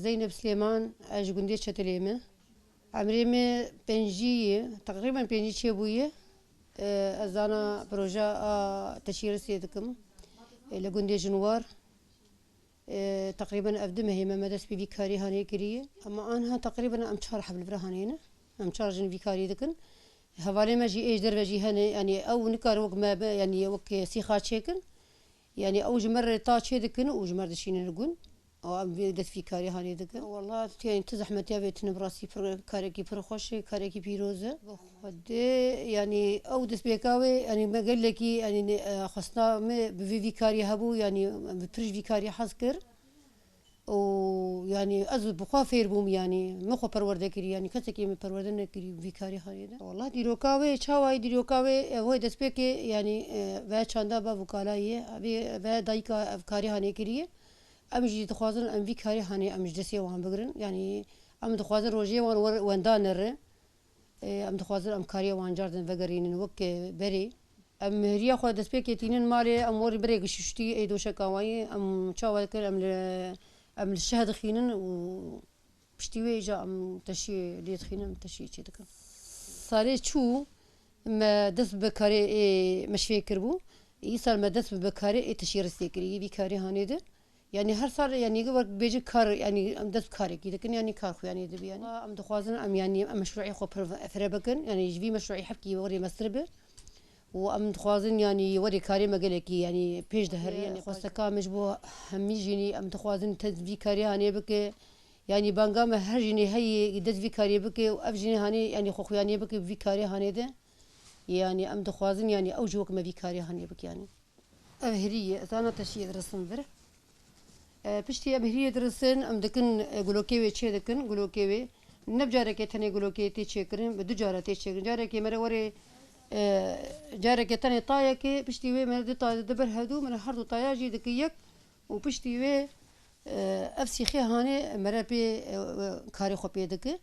زينب سليمان اج قندي شتليمه عمري مي بنجي تقريبا بنجي شيبويه ازانا بروجا تشير سيدكم لقندي جنوار تقريبا افدمه هي ما مدس بفيكاري هاني كريه اما انها تقريبا ام شهر حبل برهانينا ام شارجن فيكاري دكن هوالي ما جي ايش درجي هني يعني او نكار وق ما يعني وق سيخات شيكن يعني اوج مره طاش دكن اوج مره دشين نقول او ام دت فيكاري هاني دكن والله يعني تزحمت يا بيت نبراسي كاريكي فرخوش كاريكي بيروزه خد يعني او دس بيكاوي يعني ما قال لك يعني خصنا بفيكاري هبو يعني برج فيكاري حذكر ويعني أزود بخافير بوم يعني مخو پرورده كري يعني كسكي من پرورده نكري فيكاري هايدا والله ديروكاوي شاواي ديروكاوي هو دسبك يعني و چاندا با وكالایه و دايكا افكاري هاني كري امجي تخوازن ام فيكاري هاني امج دسي وان بگرن يعني ام تخوازن روجي وان دانر ام تخوازن ام كاري وان جاردن وگرين وك بري ام ريا خو دسبك تينن مالي ام ور بريق ششتي اي دوشه كاواي ام چاوا كر ام الشهد خينن و بشتوي جا ام تشي ليت خينن تشي چي دكن صاري شو ما دس بكاري مش فاكر بو يصير ما دس بكاري تشير السكري بكاري هانيده يعني هر صار يعني قبل بيجي كار يعني ام دس كاري كده كن يعني كار خو يعني دبي يعني ام دخوازن ام يعني مشروعي خو فربكن يعني يجي مشروعي حبكي وري مسربه وام دخوازن يعني وري كاري مقالكي يعني بيج دهر يعني خوستكا مجبو همي جيني ام دخوازن تدفي كاري هاني بك يعني بانقام هر جيني هي ددفي كاري بك واف جيني هاني يعني خوخ يعني بك في كاري هاني ده يعني ام دخوازن يعني اوجوك ما في كاري هاني بك يعني هريه انا تشي درسن بر بشتي ام هريه درسن ام دكن غلوكي وچه دكن غلوكي نبجارك تني غلوكي تي چكرن بدو جاره تي چكرن جاره كي مره وري جارك تاني طايكي بشتي وي من طاي دبر هدو من هردو طاياجي دكيك وبشتي وي افسي خي هاني مرابي كاري خو بيدك